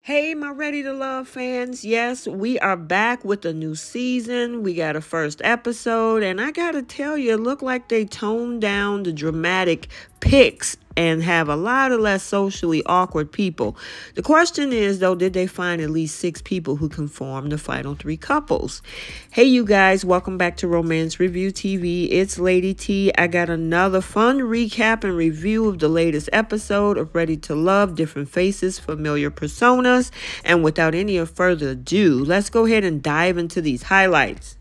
Hey, my Ready to Love fans. Yes, we are back with a new season. We got a first episode, and I gotta tell you, it looked like they toned down the dramatic pics and have a lot of less socially awkward people. The question is, though, did they find at least 6 people who can form the final 3 couples? Hey, you guys, welcome back to Romance Review TV. It's Lady T. I got another fun recap and review of the latest episode of Ready to Love, Different Faces, Familiar Personas. And without any further ado, let's go ahead and dive into these highlights.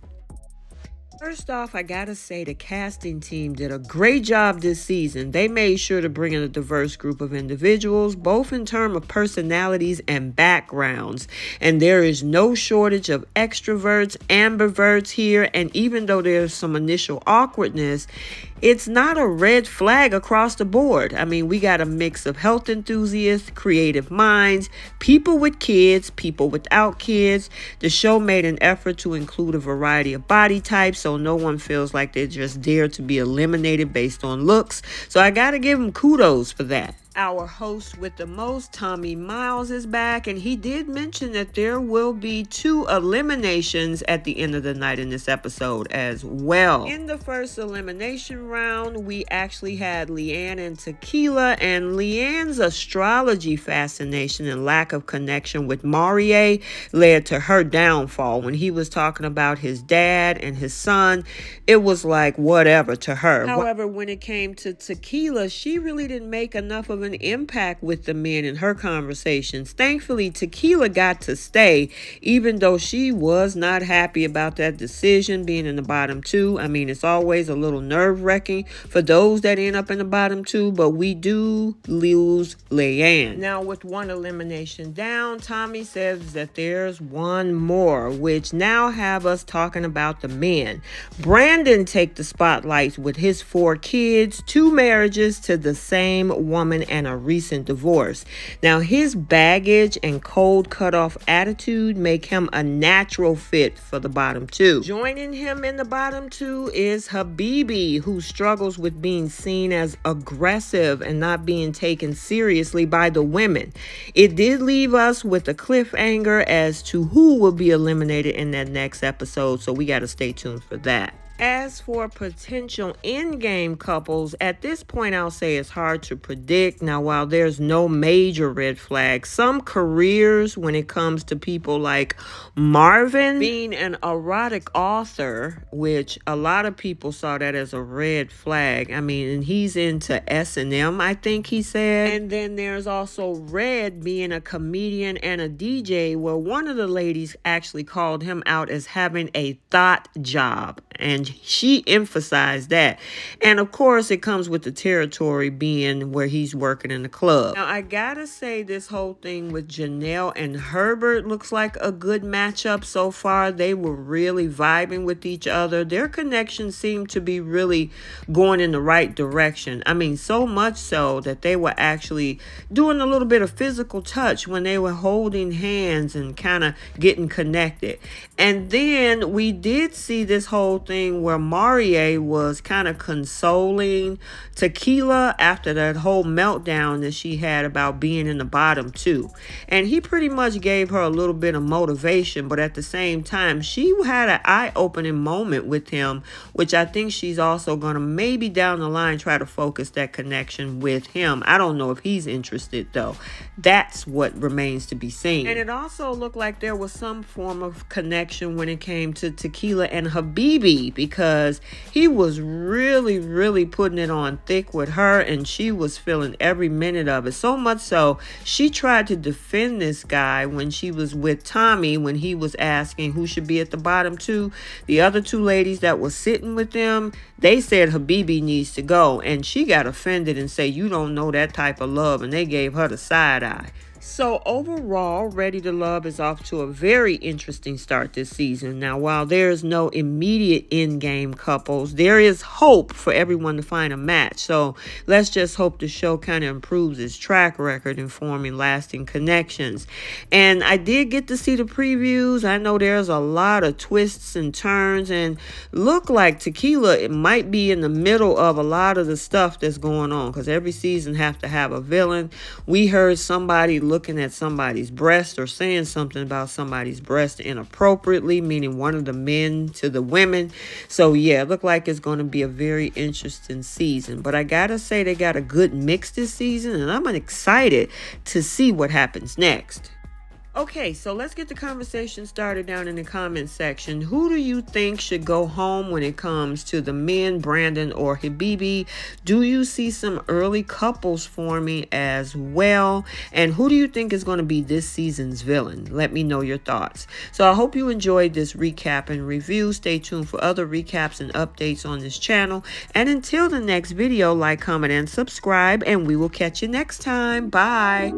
First off, I gotta say the casting team did a great job this season. They made sure to bring in a diverse group of individuals, both in terms of personalities and backgrounds. And there is no shortage of extroverts, ambiverts here. And even though there's some initial awkwardness, it's not a red flag across the board. I mean, we got a mix of health enthusiasts, creative minds, people with kids, people without kids. The show made an effort to include a variety of body types, so no one feels like they're just there to be eliminated based on looks. So I gotta give them kudos for that. Our host with the most, Tommy Miles, is back, and he did mention that there will be 2 eliminations at the end of the night in this episode as well. In the first elimination round, we actually had Leanne and Tequila, and Leanne's astrology fascination and lack of connection with Maurier led to her downfall. When he was talking about his dad and his son, it was like whatever to her. However, when it came to Tequila, she really didn't make enough of an impact with the men in her conversations. Thankfully, Tequila got to stay, even though she was not happy about that decision being in the bottom 2. I mean, it's always a little nerve-wracking for those that end up in the bottom 2, but we do lose Leanne. Now, with 1 elimination down, Tommy says that there's 1 more, which now have us talking about the men. Brandon take the spotlight with his 4 kids, 2 marriages to the same woman, and a recent divorce. Now, his baggage and cold cutoff attitude make him a natural fit for the bottom 2. Joining him in the bottom 2 is Habibi, who struggles with being seen as aggressive and not being taken seriously by the women. It did leave us with a cliffhanger as to who will be eliminated in that next episode, so we got to stay tuned for that. As for potential in-game couples, at this point, I'll say it's hard to predict. Now, while there's no major red flags, some careers when it comes to people like Marvin being an erotic author, which a lot of people saw that as a red flag. I mean, and he's into S&M, I think he said. And then there's also Red being a comedian and a DJ, where one of the ladies actually called him out as having a THOT job. And she emphasized that. And of course, it comes with the territory being where he's working in the club. Now, I gotta say, this whole thing with Janelle and Herbert looks like a good matchup so far. They were really vibing with each other. Their connection seemed to be really going in the right direction. I mean, so much so that they were actually doing a little bit of physical touch when they were holding hands and kind of getting connected. And then we did see this whole thing where Maurier was kind of consoling Tequila after that whole meltdown that she had about being in the bottom 2. And he pretty much gave her a little bit of motivation, but at the same time, she had an eye-opening moment with him, which I think she's also going to maybe down the line try to focus that connection with him. I don't know if he's interested, though. That's what remains to be seen. And it also looked like there was some form of connection when it came to Tequila and Habibi, because he was really putting it on thick with her, and she was feeling every minute of it. So much so, she tried to defend this guy when she was with Tommy, when he was asking who should be at the bottom 2. The other 2 ladies that were sitting with them, they said Habibi needs to go, and she got offended and said, "You don't know that type of love," and they gave her the side eye. So overall, Ready to Love is off to a very interesting start this season. Now, while there's no immediate in-game couples, there is hope for everyone to find a match. So let's just hope the show kind of improves its track record in forming lasting connections. And I did get to see the previews. I know there's a lot of twists and turns, and look like Tequila, it might be in the middle of a lot of the stuff that's going on, because every season have to have a villain. We heard somebody looking at somebody's breast or saying something about somebody's breast inappropriately, meaning one of the men to the women. So yeah, it looked like it's going to be a very interesting season. But I gotta say, they got a good mix this season, and I'm excited to see what happens next. Okay, so let's get the conversation started down in the comment section. Who do you think should go home when it comes to the men, Brandon or Habibi? Do you see some early couples forming as well? And who do you think is going to be this season's villain? Let me know your thoughts. So I hope you enjoyed this recap and review. Stay tuned for other recaps and updates on this channel. And until the next video, like, comment, and subscribe, and we will catch you next time. Bye.